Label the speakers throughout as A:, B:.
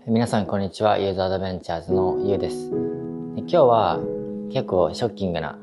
A: 皆さんこんにちは。ユーザーアドベンチャーズのゆうです。今日は結構ショッキングな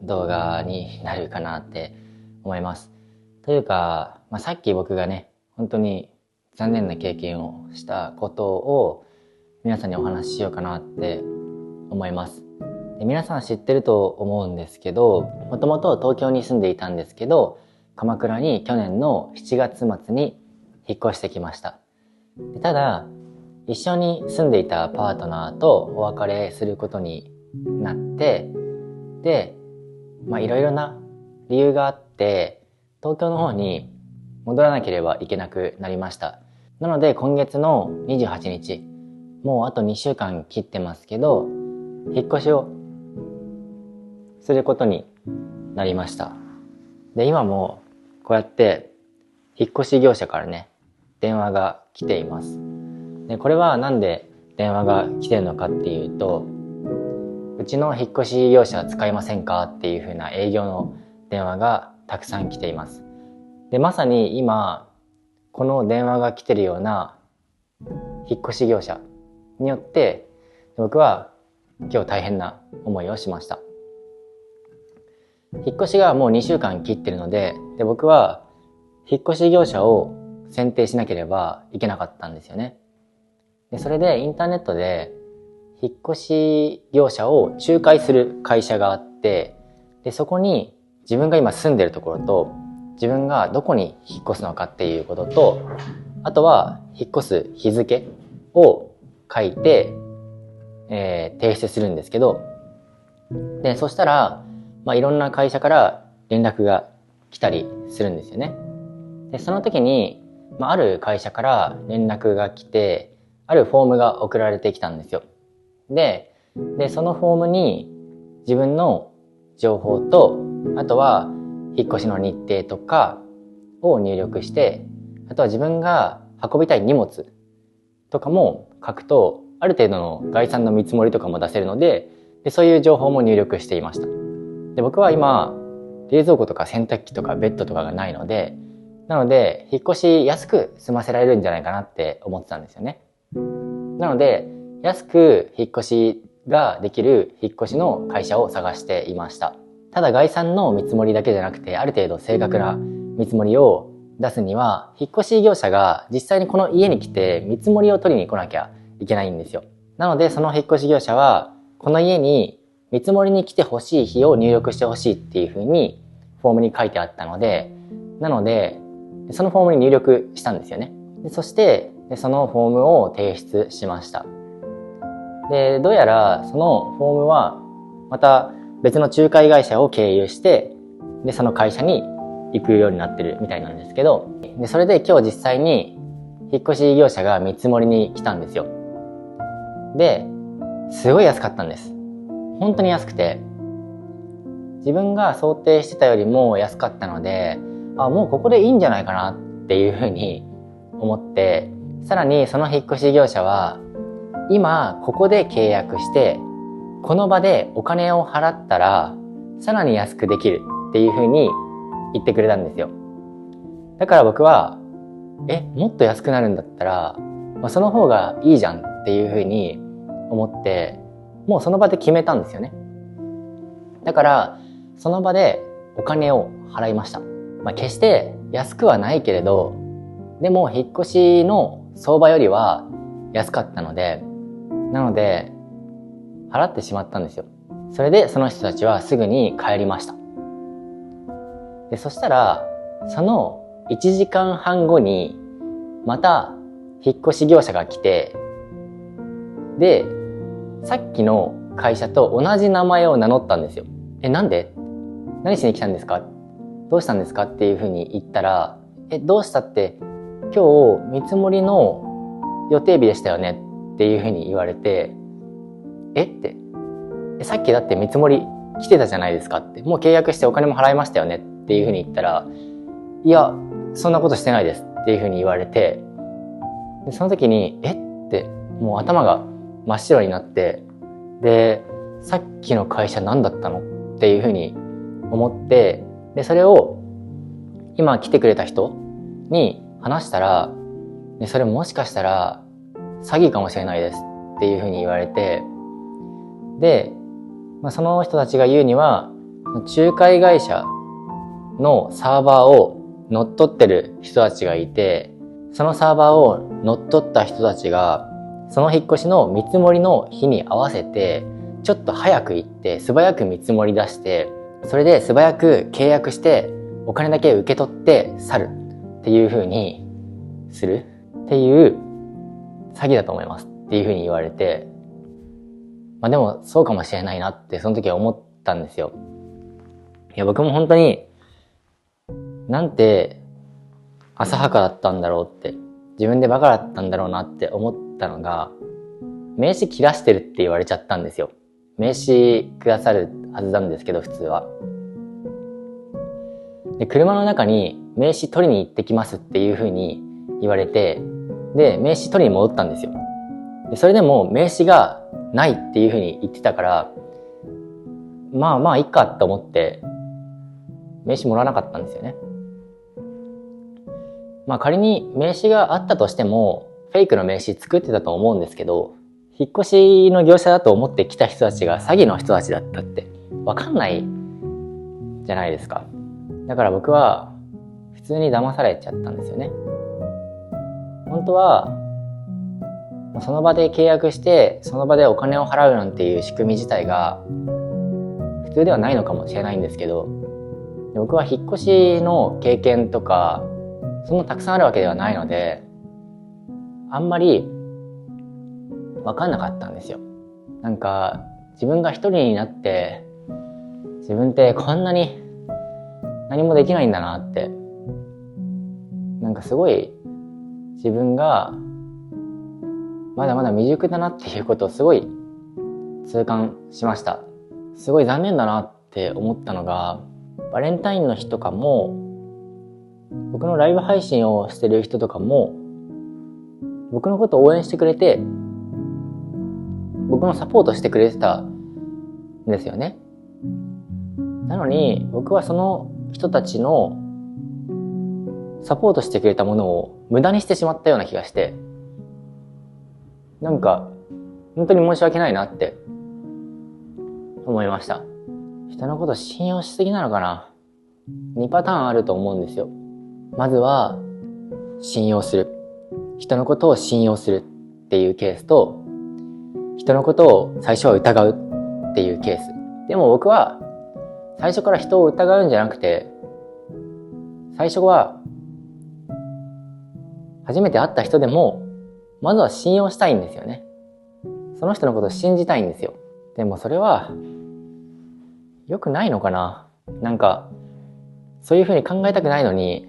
A: 動画になるかなって思います。というか、さっき僕がね、本当に残念な経験をしたことを皆さんにお話ししようかなって思います。で、皆さん知ってると思うんですけど、もともと東京に住んでいたんですけど、鎌倉に去年の7月末に引っ越してきました。で、ただ、一緒に住んでいたパートナーとお別れすることになって、で、いろいろな理由があって、東京の方に戻らなければいけなくなりました。なので今月の28日、もうあと2週間切ってますけど、引っ越しをすることになりました。で、今もこうやって引っ越し業者からね、電話が来ています。で、これはなんで電話が来てるのかっていうと、うちの引っ越し業者使いませんかっていう風な営業の電話がたくさん来ています。で、まさに今、この電話が来てるような引っ越し業者によって、僕は今日大変な思いをしました。引っ越しがもう2週間切ってるので、僕は引っ越し業者を選定しなければいけなかったんですよね。で、それでインターネットで引っ越し業者を仲介する会社があって、で、そこに自分が今住んでるところと、自分がどこに引っ越すのかっていうことと、あとは引っ越す日付を書いて、提出するんですけど、で、そしたら、いろんな会社から連絡が来たりするんですよね。で、その時に、ある会社から連絡が来て、あるフォームが送られてきたんですよ。で、そのフォームに自分の情報と、あとは引っ越しの日程とかを入力して、あとは自分が運びたい荷物とかも書くと、ある程度の概算の見積もりとかも出せるので、そういう情報も入力していました。で、僕は今、冷蔵庫とか洗濯機とかベッドとかがないので、なので、引っ越し安く済ませられるんじゃないかなって思ってたんですよね。なので、安く引っ越しができる引っ越しの会社を探していました。ただ概算の見積もりだけじゃなくて、ある程度正確な見積もりを出すには、引っ越し業者が実際にこの家に来て見積もりを取りに来なきゃいけないんですよ。なので、その引っ越し業者は、この家に見積もりに来てほしい日を入力してほしいっていう風にフォームに書いてあったので、なので、そのフォームに入力したんですよね。そして、そのフォームを提出しました。で、どうやらそのフォームはまた別の仲介会社を経由して、で、その会社に行くようになってるみたいなんですけど、で、それで今日実際に引っ越し業者が見積もりに来たんですよ。で、すごい安かったんです。本当に安くて、自分が想定してたよりも安かったので、もうここでいいんじゃないかなっていうふうに思って、さらにその引っ越し業者は、今ここで契約して、この場でお金を払ったら、さらに安くできるっていうふうに言ってくれたんですよ。だから僕は、もっと安くなるんだったら、その方がいいじゃんっていうふうに思って、もうその場で決めたんですよね。だから、その場でお金を払いました。決して安くはないけれど、でも引っ越しの相場よりは安かったので、なので払ってしまったんですよ。それでその人たちはすぐに帰りました。で、そしたらその1時間半後にまた引っ越し業者が来て、で、さっきの会社と同じ名前を名乗ったんですよ。なんで？何しに来たんですか？どうしたんですかっていうふうに言ったら、どうしたって、今日見積もりの予定日でしたよねっていうふうに言われて、って、さっきだって見積もり来てたじゃないですかって、もう契約してお金も払いましたよねっていうふうに言ったら、いや、そんなことしてないですっていうふうに言われて、でその時に、って、もう頭が真っ白になって、で、さっきの会社何だったのっていうふうに思って、で、それを今来てくれた人に話したら、それもしかしたら詐欺かもしれないですっていうふうに言われて、で、その人たちが言うには、仲介会社のサーバーを乗っ取ってる人たちがいて、そのサーバーを乗っ取った人たちが、その引っ越しの見積もりの日に合わせて、ちょっと早く行って素早く見積もり出して、それで素早く契約してお金だけ受け取って去るっていう風にするっていう詐欺だと思いますっていう風に言われて、でもそうかもしれないなってその時は思ったんですよ。いや僕も本当になんて浅はかだったんだろうって、自分でバカだったんだろうなって思ったのが、名刺切らしてるって言われちゃったんですよ。名刺くださるはずなんですけど、普通は。で、車の中に名刺取りに行ってきますっていう風に言われて、で、名刺取りに戻ったんですよ。で、それでも名刺がないっていう風に言ってたから、まあいいかと思って、名刺もらわなかったんですよね。仮に名刺があったとしても、フェイクの名刺作ってたと思うんですけど、引っ越しの業者だと思って来た人たちが詐欺の人たちだったってわかんないじゃないですか。だから僕は普通に騙されちゃったんですよね。本当はその場で契約してその場でお金を払うなんていう仕組み自体が普通ではないのかもしれないんですけど、僕は引っ越しの経験とかそんなたくさんあるわけではないので、あんまりわかんなかったんですよ。なんか自分が一人になって自分ってこんなに何もできないんだなって、なんかすごい自分がまだまだ未熟だなっていうことをすごい痛感しました。すごい残念だなって思ったのが、バレンタインの日とかも僕のライブ配信をしてる人とかも僕のことを応援してくれて、僕のサポートしてくれてたんですよね。なのに僕はその人たちのサポートしてくれたものを無駄にしてしまったような気がして、なんか本当に申し訳ないなって思いました。人のこと信用しすぎなのかな。2パターンあると思うんですよ。まずは信用する、人のことを信用するっていうケースと、人のことを最初は疑うっていうケース。でも僕は最初から人を疑うんじゃなくて、最初は初めて会った人でもまずは信用したいんですよね。その人のことを信じたいんですよ。でもそれは良くないのかな。なんかそういうふうに考えたくないのに、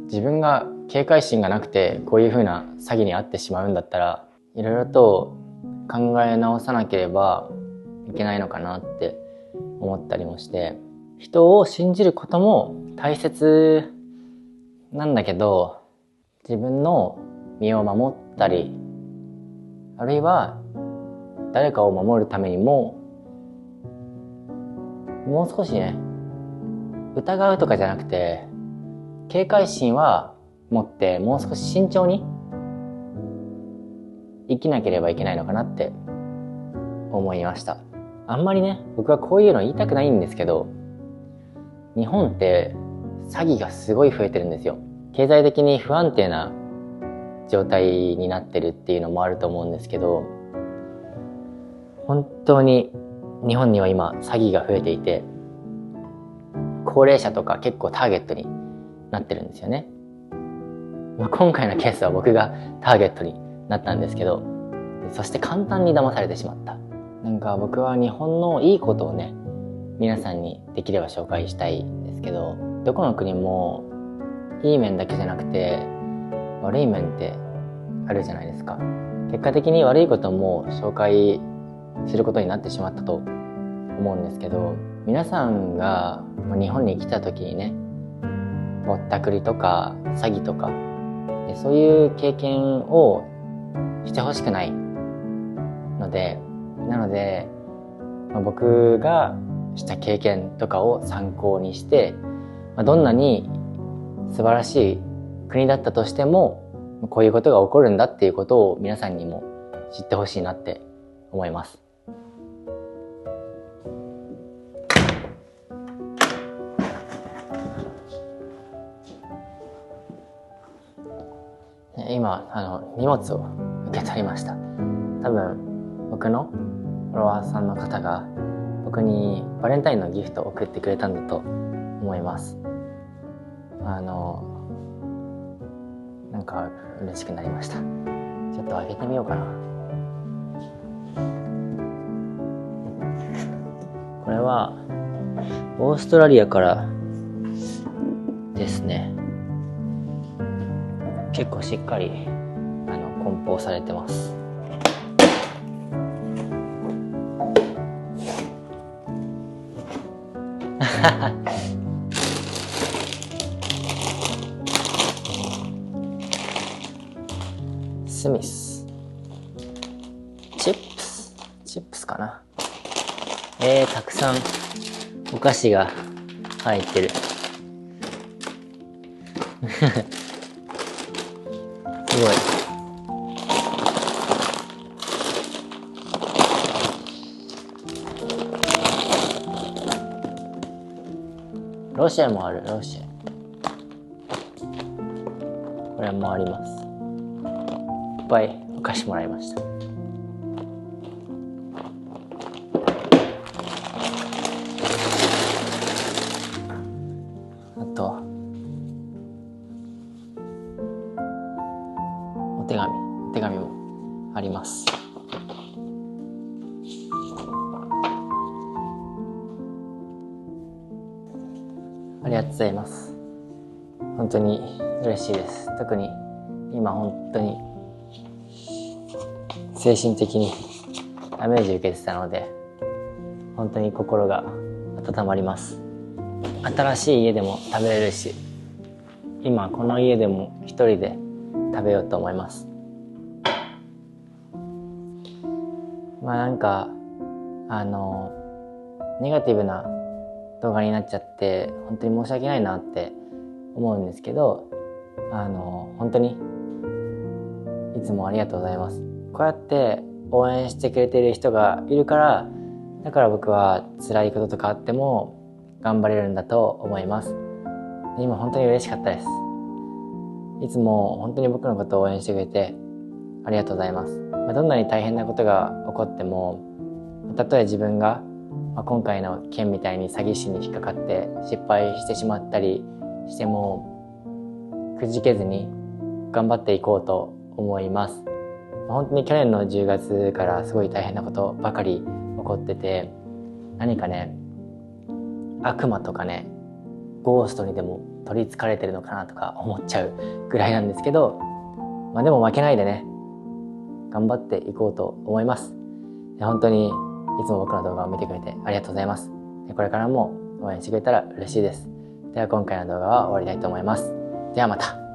A: 自分が警戒心がなくてこういうふうな詐欺に遭ってしまうんだったら、いろいろと考え直さなければいけないのかなって思ったりもして、人を信じることも大切なんだけど、自分の身を守ったり、あるいは誰かを守るためにももう少しね、疑うとかじゃなくて警戒心は持ってもう少し慎重に生きなければいけないのかなって思いました。あんまりね、僕はこういうの言いたくないんですけど、日本って詐欺がすごい増えてるんですよ。経済的に不安定な状態になってるっていうのもあると思うんですけど、本当に日本には今詐欺が増えていて、高齢者とか結構ターゲットになってるんですよね。今回のケースは僕がターゲットになったんですけど、そして簡単に騙されてしまった。なんか僕は日本のいいことをね、皆さんにできれば紹介したいんですけど、どこの国もいい面だけじゃなくて悪い面ってあるじゃないですか。結果的に悪いことも紹介することになってしまったと思うんですけど、皆さんが日本に来た時にね、ぼったくりとか詐欺とかそういう経験をしてほしくないので、なので、僕がした経験とかを参考にして、どんなに素晴らしい国だったとしてもこういうことが起こるんだっていうことを皆さんにも知ってほしいなって思います。今、荷物を受け取りました。多分、僕のフォロワーさんの方が僕にバレンタインのギフトを送ってくれたんだと思います。なんか嬉しくなりました。ちょっと開けてみようかな。これはオーストラリアからですね。結構しっかり梱包されてます。スミスチップスかな。たくさんお菓子が入ってる。すごい。ロシェもある。ロシェ、これもあります。いっぱいお菓子もらいました。あとお手紙もあります。ありがとうございます。本当に嬉しいです。特に今本当に精神的にダメージ受けてたので、本当に心が温まります。新しい家でも食べれるし、今この家でも一人で食べようと思います。なんかネガティブな動画になっちゃって本当に申し訳ないなって思うんですけど、本当にいつもありがとうございます。こうやって応援してくれている人がいるから、だから僕は辛いこととかあっても頑張れるんだと思います。今本当に嬉しかったです。いつも本当に僕のことを応援してくれてありがとうございます。どんなに大変なことが起こっても、たとえ自分が今回の件みたいに詐欺師に引っかかって失敗してしまったりしてもくじけずに頑張っていこうと思います。本当に去年の10月からすごい大変なことばかり起こってて、何かね、悪魔とかね、ゴーストにでも取り憑かれてるのかなとか思っちゃうぐらいなんですけど、でも負けないでね、頑張っていこうと思います。本当にいつも僕の動画を見てくれてありがとうございます。これからも応援してくれたら嬉しいです。では今回の動画は終わりたいと思います。ではまた。